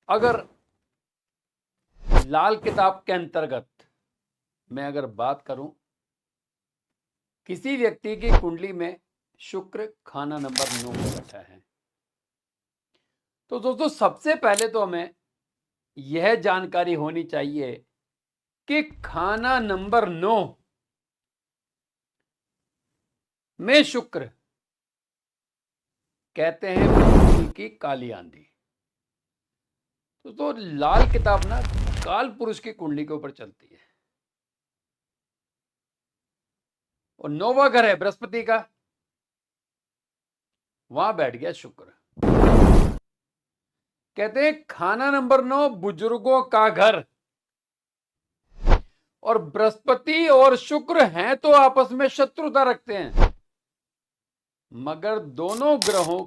अगर लाल किताब के अंतर्गत मैं अगर बात करूं, किसी व्यक्ति की कुंडली में शुक्र खाना नंबर 9 में बैठा है, तो दोस्तों सबसे पहले तो हमें यह जानकारी होनी चाहिए कि खाना नंबर 9 में शुक्र कहते हैं पृथ्वी की काली आंधी। तो लाल किताब ना काल पुरुष की कुंडली के ऊपर चलती है और 9वां घर है बृहस्पति का, वहां बैठ गया शुक्र। कहते हैं खाना नंबर 9 बुजुर्गों का घर, और बृहस्पति और शुक्र हैं तो आपस में शत्रुता रखते हैं, मगर दोनों ग्रहों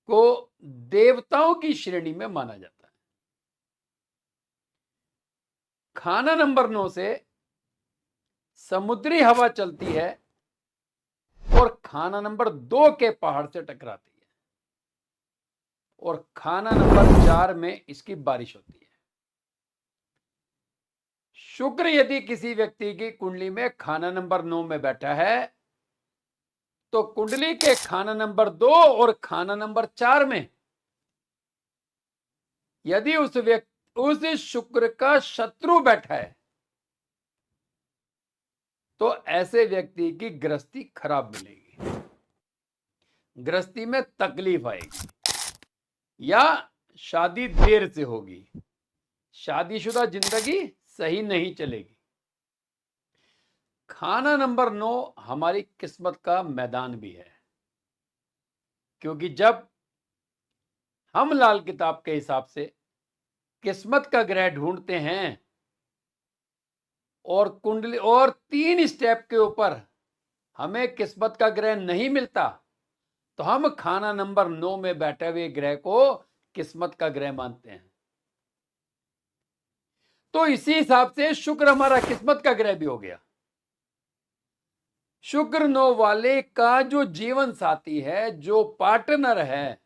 को देवताओं की श्रेणी में माना जाता है। खाना नंबर 9 से समुद्री हवा चलती है और खाना नंबर 2 के पहाड़ से टकराती है, और खाना नंबर 4 में इसकी बारिश होती है। शुक्र यदि किसी व्यक्ति की कुंडली में खाना नंबर 9 में बैठा है, तो कुंडली के खाना नंबर 2 और खाना नंबर 4 में यदि उस शुक्र का शत्रु बैठा है, तो ऐसे व्यक्ति की गृहस्थी खराब मिलेगी, गृहस्थी में तकलीफ आएगी, या शादी देर से होगी, शादीशुदा जिंदगी सही नहीं चलेगी। खाना नंबर 9 हमारी किस्मत का मैदान भी है, क्योंकि जब हम लाल किताब के हिसाब से किस्मत का ग्रह ढूंढते हैं और कुंडली और 3 स्टेप के ऊपर हमें किस्मत का ग्रह नहीं मिलता, तो हम खाना नंबर 9 में बैठे हुए ग्रह को किस्मत का ग्रह मानते हैं। तो इसी हिसाब से शुक्र हमारा किस्मत का ग्रह भी हो गया। शुक्र 9 वाले का जो जीवन साथी है, जो पार्टनर है,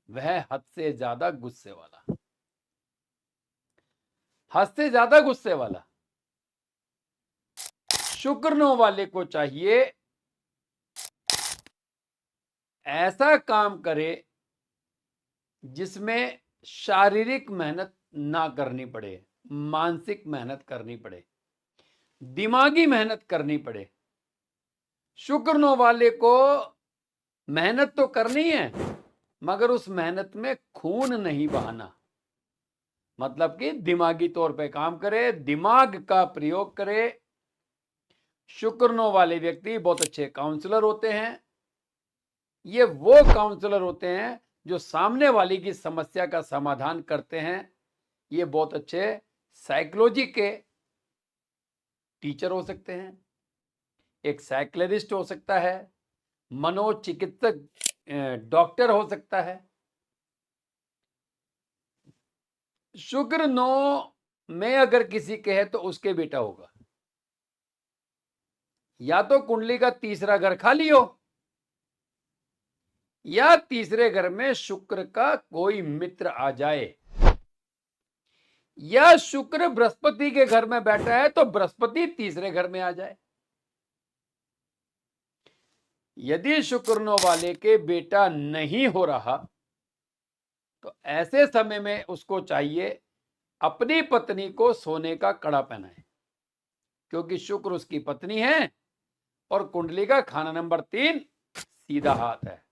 वह हद से ज्यादा गुस्से वाला, हद से ज्यादा गुस्से वाला। शुक्र 9 वाले को चाहिए ऐसा काम करे जिसमें शारीरिक मेहनत ना करनी पड़े, मानसिक मेहनत करनी पड़े, दिमागी मेहनत करनी पड़े। शुक्र 9 वाले को मेहनत तो करनी है, मगर उस मेहनत में खून नहीं बहाना, मतलब कि दिमागी तौर पे काम करे, दिमाग का प्रयोग करे। शुक्र 9 वाले व्यक्ति बहुत अच्छे काउंसलर होते हैं। ये वो काउंसलर होते हैं जो सामने वाली की समस्या का समाधान करते हैं। ये बहुत अच्छे साइकोलॉजी के टीचर हो सकते हैं, एक साइकिलरिस्ट हो सकता है, मनोचिकित्सक डॉक्टर हो सकता है। शुक्र 9 में अगर किसी के है तो उसके बेटा होगा, या तो कुंडली का तीसरा घर खाली हो, या तीसरे घर में शुक्र का कोई मित्र आ जाए, या शुक्र बृहस्पति के घर में बैठा है तो बृहस्पति तीसरे घर में आ जाए। यदि शुक्र 9 वाले के बेटा नहीं हो रहा, तो ऐसे समय में उसको चाहिए अपनी पत्नी को सोने का कड़ा पहनाए, क्योंकि शुक्र उसकी पत्नी है और कुंडली का खाना नंबर 3 सीधा हाथ है।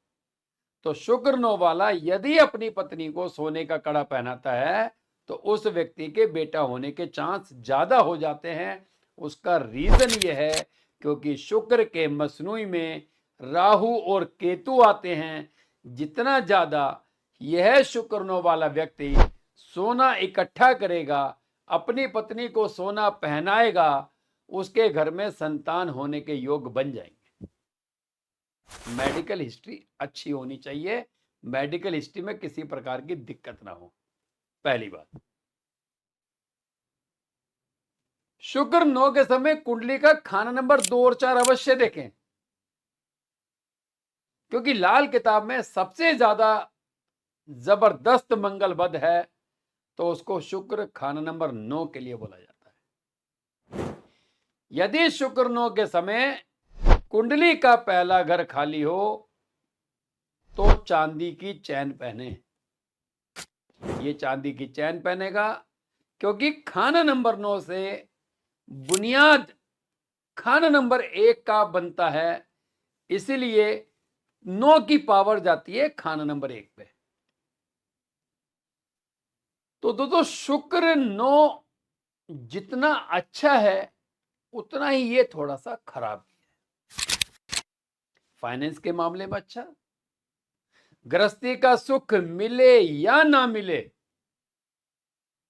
तो शुक्र 9 वाला यदि अपनी पत्नी को सोने का कड़ा पहनाता है, तो उस व्यक्ति के बेटा होने के चांस ज्यादा हो जाते हैं। उसका रीजन यह है क्योंकि शुक्र के मसनूई में राहु और केतु आते हैं। जितना ज्यादा यह शुक्र 9 वाला व्यक्ति सोना इकट्ठा करेगा, अपनी पत्नी को सोना पहनाएगा, उसके घर में संतान होने के योग बन जाएंगे। मेडिकल हिस्ट्री अच्छी होनी चाहिए, मेडिकल हिस्ट्री में किसी प्रकार की दिक्कत ना हो, पहली बात। शुक्र 9 के समय कुंडली का खाना नंबर 2 और 4 अवश्य देखें, क्योंकि लाल किताब में सबसे ज्यादा जबरदस्त मंगल बद है तो उसको शुक्र खाना नंबर 9 के लिए बोला जाता है। यदि शुक्र 9 के समय कुंडली का पहला घर खाली हो तो चांदी की चैन पहने। ये चांदी की चैन पहनेगा क्योंकि खाना नंबर 9 से बुनियाद खाना नंबर 1 का बनता है, इसीलिए 9 की पावर जाती है खाना नंबर 1 पे। तो दोस्तों शुक्र 9 जितना अच्छा है उतना ही ये थोड़ा सा खराब भी है। फाइनेंस के मामले में अच्छा, गृहस्थी का सुख मिले या ना मिले,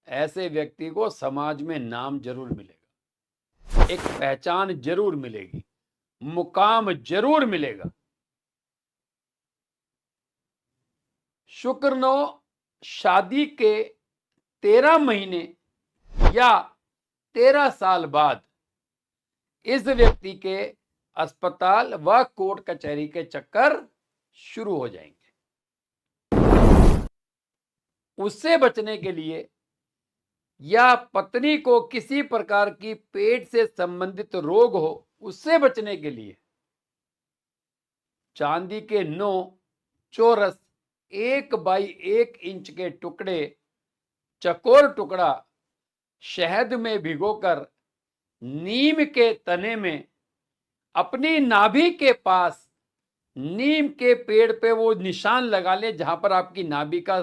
ऐसे व्यक्ति को समाज में नाम जरूर मिलेगा, एक पहचान जरूर मिलेगी, मुकाम जरूर मिलेगा। शुक्र 9 शादी के 13 महीने या 13 साल बाद इस व्यक्ति के अस्पताल व कोर्ट कचहरी के चक्कर शुरू हो जाएंगे। उससे बचने के लिए या पत्नी को किसी प्रकार की पेट से संबंधित रोग हो, उससे बचने के लिए चांदी के 9 चौरस 1 बाई 1 इंच के टुकड़े, चकोर टुकड़ा शहद में भिगोकर नीम के तने में अपनी नाभि के पास नीम के पेड़ पे वो निशान लगा ले जहां पर आपकी नाभि का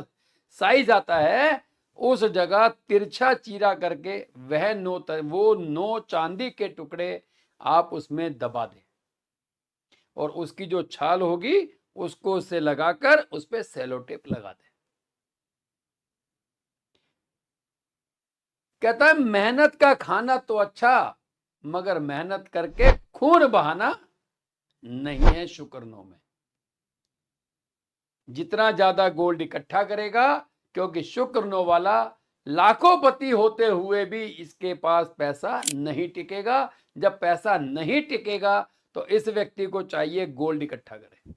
साइज आता है, उस जगह तिरछा चीरा करके वो 9 चांदी के टुकड़े आप उसमें दबा दें और उसकी जो छाल होगी उसको उससे लगाकर उस पर सेलो टेप लगा दें। कहता है मेहनत का खाना तो अच्छा, मगर मेहनत करके खून बहाना नहीं है शुक्र 9 में। जितना ज्यादा गोल्ड इकट्ठा करेगा, क्योंकि शुक्र 9 वाला लाखों पति होते हुए भी इसके पास पैसा नहीं टिकेगा। जब पैसा नहीं टिकेगा तो इस व्यक्ति को चाहिए गोल्ड इकट्ठा करे,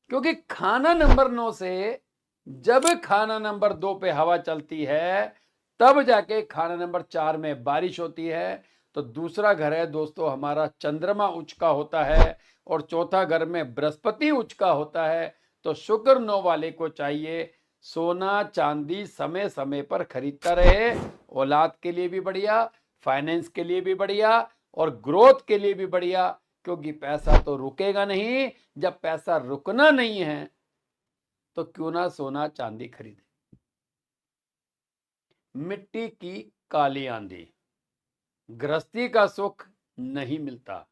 क्योंकि खाना नंबर 9 से जब खाना नंबर 2 पे हवा चलती है तब जाके खाना नंबर 4 में बारिश होती है। तो दूसरा घर है दोस्तों हमारा चंद्रमा उच्च का होता है और चौथा घर में बृहस्पति उच्च का होता है। तो शुक्र 9 वाले को चाहिए सोना चांदी समय समय पर खरीदता रहे, औलाद के लिए भी बढ़िया, फाइनेंस के लिए भी बढ़िया और ग्रोथ के लिए भी बढ़िया, क्योंकि पैसा तो रुकेगा नहीं। जब पैसा रुकना नहीं है तो क्यों ना सोना चांदी खरीदे। मिट्टी की काली आंधी, गृहस्थी का सुख नहीं मिलता।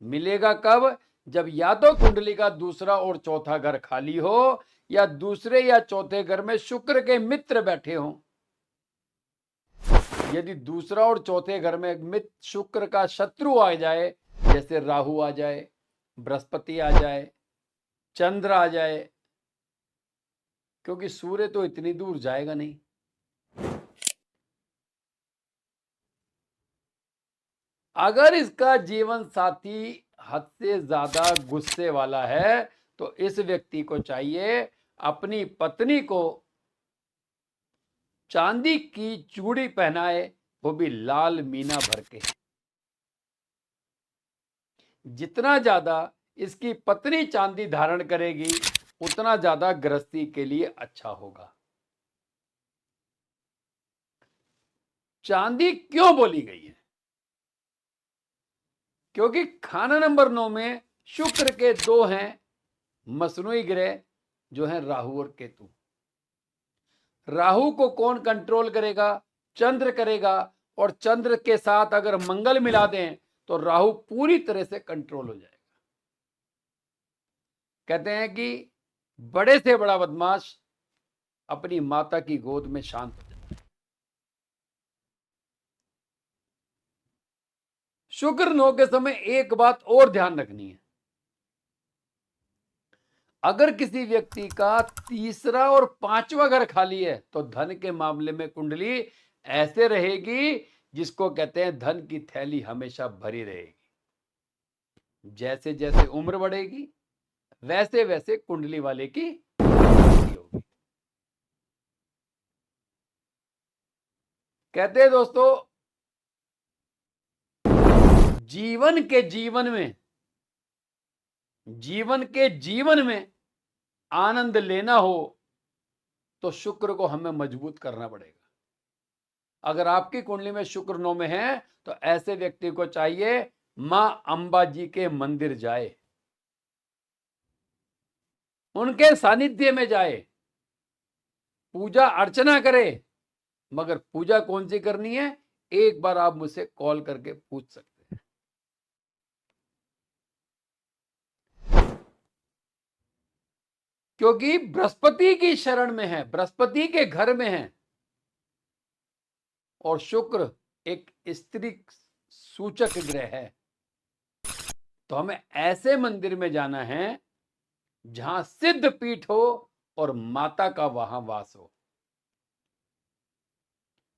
मिलेगा कब? जब या तो कुंडली का दूसरा और चौथा घर खाली हो या दूसरे या चौथे घर में शुक्र के मित्र बैठे हों। यदि दूसरा और चौथे घर में मित्र शुक्र का शत्रु आ जाए, जैसे राहु आ जाए, बृहस्पति आ जाए, चंद्र आ जाए, क्योंकि सूर्य तो इतनी दूर जाएगा नहीं। अगर इसका जीवन साथी हद से ज्यादा गुस्से वाला है तो इस व्यक्ति को चाहिए अपनी पत्नी को चांदी की चूड़ी पहनाए, वो भी लाल मीना भर के। जितना ज्यादा इसकी पत्नी चांदी धारण करेगी उतना ज्यादा गृहस्थी के लिए अच्छा होगा। चांदी क्यों बोली गई है? क्योंकि खाना नंबर 9 में शुक्र के 2 हैं मसनूई ग्रह जो हैं राहु और केतु। राहु को कौन कंट्रोल करेगा? चंद्र करेगा, और चंद्र के साथ अगर मंगल मिला दें तो राहु पूरी तरह से कंट्रोल हो जाएगा। कहते हैं कि बड़े से बड़ा बदमाश अपनी माता की गोद में शांत हो जाता है। शुक्र 9 के समय एक बात और ध्यान रखनी है, अगर किसी व्यक्ति का तीसरा और पांचवा घर खाली है तो धन के मामले में कुंडली ऐसे रहेगी जिसको कहते हैं धन की थैली हमेशा भरी रहेगी। जैसे जैसे उम्र बढ़ेगी वैसे वैसे कुंडली वाले की होगी। कहते हैं दोस्तों, जीवन के जीवन में आनंद लेना हो तो शुक्र को हमें मजबूत करना पड़ेगा। अगर आपकी कुंडली में शुक्र 9 में है तो ऐसे व्यक्ति को चाहिए मां अंबा जी के मंदिर जाए, उनके सानिध्य में जाए, पूजा अर्चना करे। मगर पूजा कौन सी करनी है, एक बार आप मुझसे कॉल करके पूछ सकते हैं। क्योंकि बृहस्पति की शरण में है, बृहस्पति के घर में है, और शुक्र एक स्त्री सूचक ग्रह है। तो हमें ऐसे मंदिर में जाना है जहां सिद्ध पीठ हो और माता का वहां वास हो।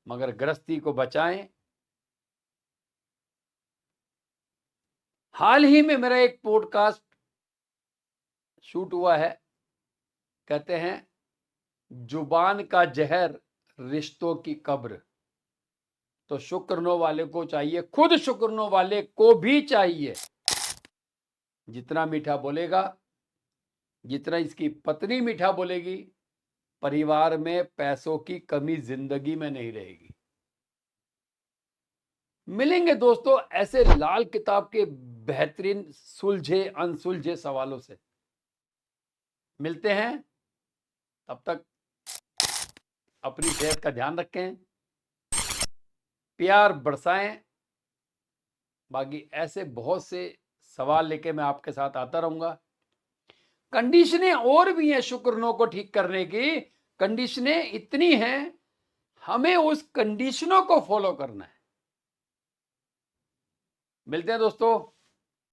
मगर गृहस्थी को बचाएं। हाल ही में मेरा एक पॉडकास्ट शूट हुआ है, कहते हैं जुबान का जहर रिश्तों की कब्र। तो शुक्रनो वाले को चाहिए, खुद शुक्रनो वाले को भी चाहिए, जितना मीठा बोलेगा, जितना इसकी पत्नी मीठा बोलेगी, परिवार में पैसों की कमी जिंदगी में नहीं रहेगी। मिलेंगे दोस्तों ऐसे लाल किताब के बेहतरीन सुलझे अनसुलझे सवालों से। मिलते हैं, तब तक अपनी सेहत का ध्यान रखें, प्यार बरसाएं। बाकी ऐसे बहुत से सवाल लेके मैं आपके साथ आता रहूंगा। कंडीशनें और भी हैं शुक्रनों को ठीक करने की, कंडीशनें इतनी हैं, हमें उस कंडीशनों को फॉलो करना है। मिलते हैं दोस्तों।